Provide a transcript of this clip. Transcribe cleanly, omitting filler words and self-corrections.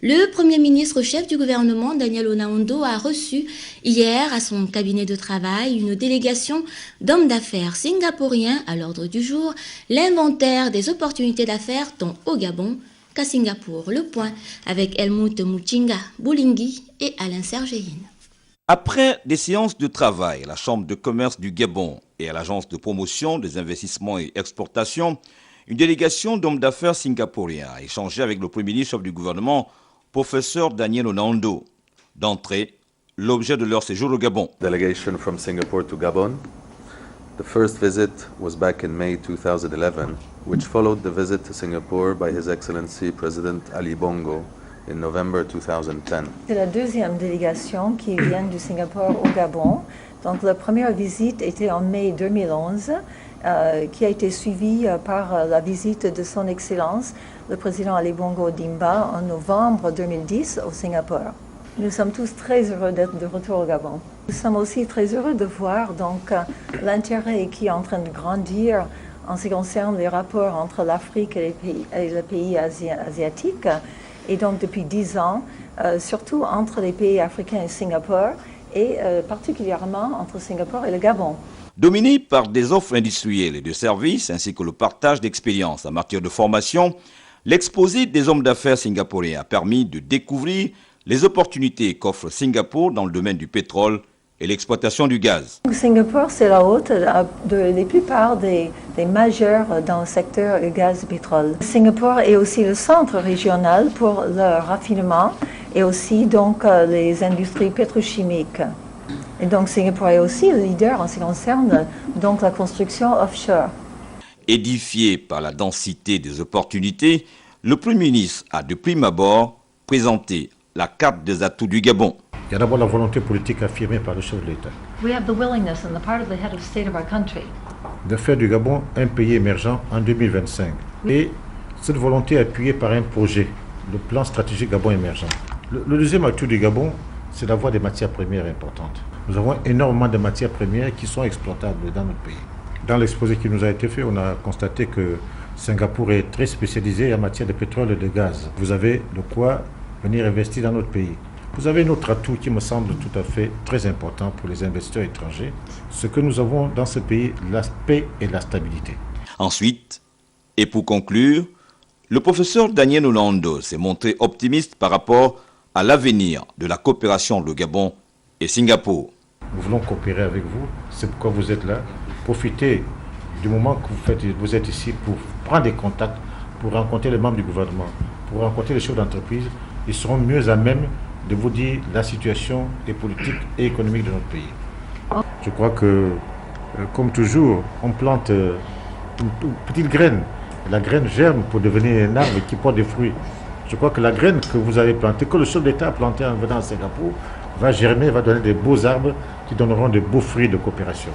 Le Premier ministre chef du gouvernement, Daniel Onaondo, a reçu hier à son cabinet de travail une délégation d'hommes d'affaires singapouriens à l'ordre du jour, l'inventaire des opportunités d'affaires tant au Gabon qu'à Singapour. Le point avec Helmut Muchinga Boulingui et Alain Sergéine. Après des séances de travail à la Chambre de commerce du Gabon et à l'Agence de promotion des investissements et exportations, une délégation d'hommes d'affaires singapouriens a échangé avec le Premier ministre chef du gouvernement, professeur Daniel Onaondo. D'entrée, l'objet de leur séjour au Gabon. Delegation from Singapore to Gabon. The first visit was back in May 2011, which followed the visit to Singapore by His Excellency President Ali Bongo in November 2010. C'est la deuxième délégation qui vient du Singapour au Gabon. Donc la première visite était en mai 2011, qui a été suivie par la visite de son Excellence, le président Ali Bongo Dimba, en novembre 2010 au Singapour. Nous sommes tous très heureux d'être de retour au Gabon. Nous sommes aussi très heureux de voir donc l'intérêt qui est en train de grandir en ce qui concerne les rapports entre l'Afrique et les pays asiatiques. Et donc depuis 10 ans, surtout entre les pays africains et Singapour, et particulièrement entre Singapour et le Gabon. Dominé par des offres industrielles et de services, ainsi que le partage d'expériences en matière de formation, l'exposé des hommes d'affaires singapouriens a permis de découvrir les opportunités qu'offre Singapour dans le domaine du pétrole et l'exploitation du gaz. Singapour, c'est la hôte de la plupart des majeurs dans le secteur du gaz et pétrole. Singapour est aussi le centre régional pour le raffinement et aussi donc les industries pétrochimiques. Et donc Singapour est aussi le leader en ce qui concerne donc la construction offshore. Édifié par la densité des opportunités, le Premier ministre a de prime abord présenté la carte des atouts du Gabon. Il y a d'abord la volonté politique affirmée par le chef de l'État. We have the willingness on the part of the head of state of our country de faire du Gabon un pays émergent en 2025. Et cette volonté est appuyée par un projet, le plan stratégique Gabon émergent. Le deuxième atout du Gabon, c'est d'avoir des matières premières importantes. Nous avons énormément de matières premières qui sont exploitables dans notre pays. Dans l'exposé qui nous a été fait, on a constaté que Singapour est très spécialisé en matière de pétrole et de gaz. Vous avez de quoi venir investir dans notre pays. Vous avez un autre atout qui me semble tout à fait très important pour les investisseurs étrangers. Ce que nous avons dans ce pays, la paix et la stabilité. Ensuite, et pour conclure, le professeur Daniel Onaondo s'est montré optimiste par rapport à l'avenir de la coopération entre le Gabon et Singapour. Nous voulons coopérer avec vous, c'est pourquoi vous êtes là. Profitez du moment que vous êtes ici pour prendre des contacts, pour rencontrer les membres du gouvernement, pour rencontrer les chefs d'entreprise. Ils seront mieux à même de vous dire la situation et politique et économique de notre pays. Je crois que, comme toujours, on plante une petite graine. La graine germe pour devenir un arbre qui porte des fruits. Je crois que la graine que vous avez plantée, que le chef d'État a plantée en venant à Singapour, va germer, va donner des beaux arbres qui donneront de beaux fruits de coopération.